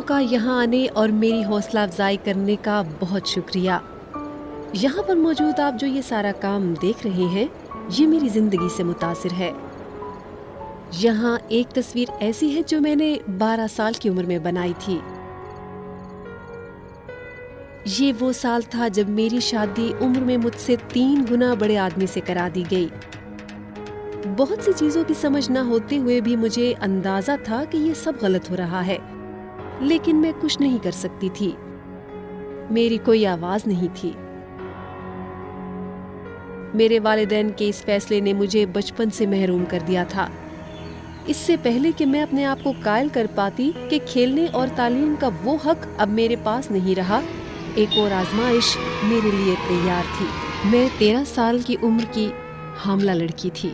کا یہاں آنے اور میری حوصلہ افزائی کرنے کا بہت شکریہ۔ یہاں پر موجود آپ جو یہ سارا کام دیکھ رہے ہیں، یہ میری زندگی سے متاثر ہے۔ یہاں ایک تصویر ایسی ہے جو میں نے 12 سال کی عمر میں بنائی تھی۔ یہ وہ سال تھا جب میری شادی عمر میں مجھ سے 3 گنا بڑے آدمی سے کرا دی گئی۔ بہت سی چیزوں کی سمجھ نہ ہوتے ہوئے بھی مجھے اندازہ تھا کہ یہ سب غلط ہو رہا ہے، لیکن میں کچھ نہیں کر سکتی تھی۔ میری کوئی آواز نہیں تھی۔ میرے والدین کے اس فیصلے نے مجھے بچپن سے محروم کر دیا تھا۔ اس سے پہلے کہ میں اپنے آپ کو قائل کر پاتی کہ کھیلنے اور تعلیم کا وہ حق اب میرے پاس نہیں رہا، ایک اور آزمائش میرے لیے تیار تھی۔ میں 13 سال کی عمر کی حاملہ لڑکی تھی۔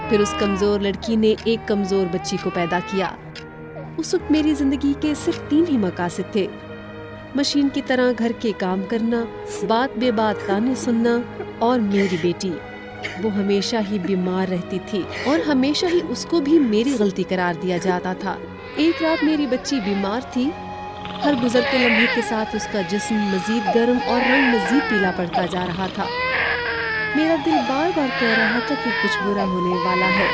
پھر اس کمزور لڑکی نے ایک کمزور بچی کو پیدا کیا۔ اس وقت میری زندگی کے صرف 3 ہی مقاصد تھے: مشین کی طرح گھر کے کام کرنا، بات بے بات تانے سننا، اور میری بیٹی۔ وہ ہمیشہ ہی بیمار رہتی تھی اور ہمیشہ ہی اس کو بھی میری غلطی قرار دیا جاتا تھا۔ ایک رات میری بچی بیمار تھی۔ ہر گزرتے لمحے کے ساتھ اس کا جسم مزید گرم اور رنگ مزید پیلا پڑتا جا رہا تھا۔ میرا دل بار بار کہہ رہا تھا کہ کچھ برا ہونے والا ہے۔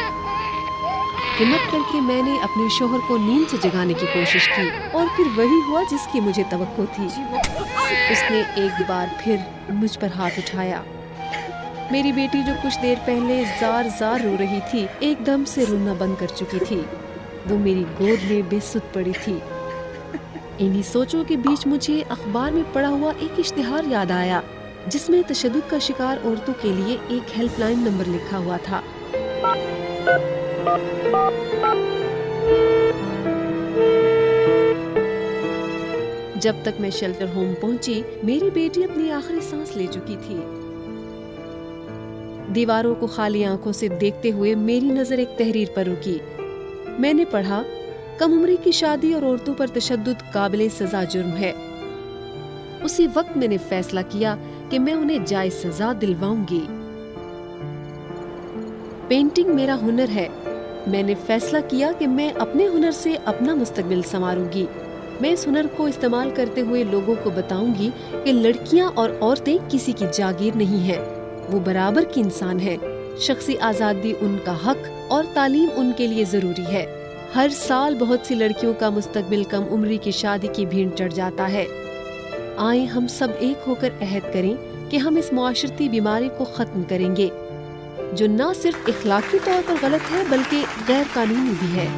ہمت کر کے میں نے اپنے شوہر کو نیند سے جگانے کی کوشش کی، اور پھر وہی ہوا جس کی مجھے توقع تھی۔ اس نے ایک بار پھر مجھ پر ہاتھ اٹھایا۔ میری بیٹی جو کچھ دیر پہلے زار زار رو رہی تھی، ایک دم سے رونا بند کر چکی تھی۔ وہ میری گود میں بے سدھ پڑی تھی۔ انہی سوچوں کے بیچ مجھے اخبار میں پڑا ہوا ایک اشتہار یاد آیا، جس میں تشدد کا شکار عورتوں کے لیے ایک ہیلپ لائن نمبر لکھا ہوا تھا۔ جب تک میں شیلٹر ہوم پہنچی، میری بیٹی اپنی آخری سانس لے چکی تھی۔ دیواروں کو خالی آنکھوں سے دیکھتے ہوئے میری نظر ایک تحریر پر رکی۔ میں نے پڑھا، کم عمری کی شادی اور عورتوں پر تشدد قابل سزا جرم ہے۔ اسی وقت میں نے فیصلہ کیا کہ میں انہیں جائز سزا دلواؤں گی۔ پینٹنگ میرا ہنر ہے۔ میں نے فیصلہ کیا کہ میں اپنے ہنر سے اپنا مستقبل سنواروں گی۔ میں اس ہنر کو استعمال کرتے ہوئے لوگوں کو بتاؤں گی کہ لڑکیاں اور عورتیں کسی کی جاگیر نہیں ہیں، وہ برابر کی انسان ہیں۔ شخصی آزادی ان کا حق اور تعلیم ان کے لیے ضروری ہے۔ ہر سال بہت سی لڑکیوں کا مستقبل کم عمری کی شادی کی بھینٹ چڑھ جاتا ہے۔ آئیں ہم سب ایک ہو کر عہد کریں کہ ہم اس معاشرتی بیماری کو ختم کریں گے، جو نہ صرف اخلاقی طور پر غلط ہے بلکہ غیر قانونی بھی ہے۔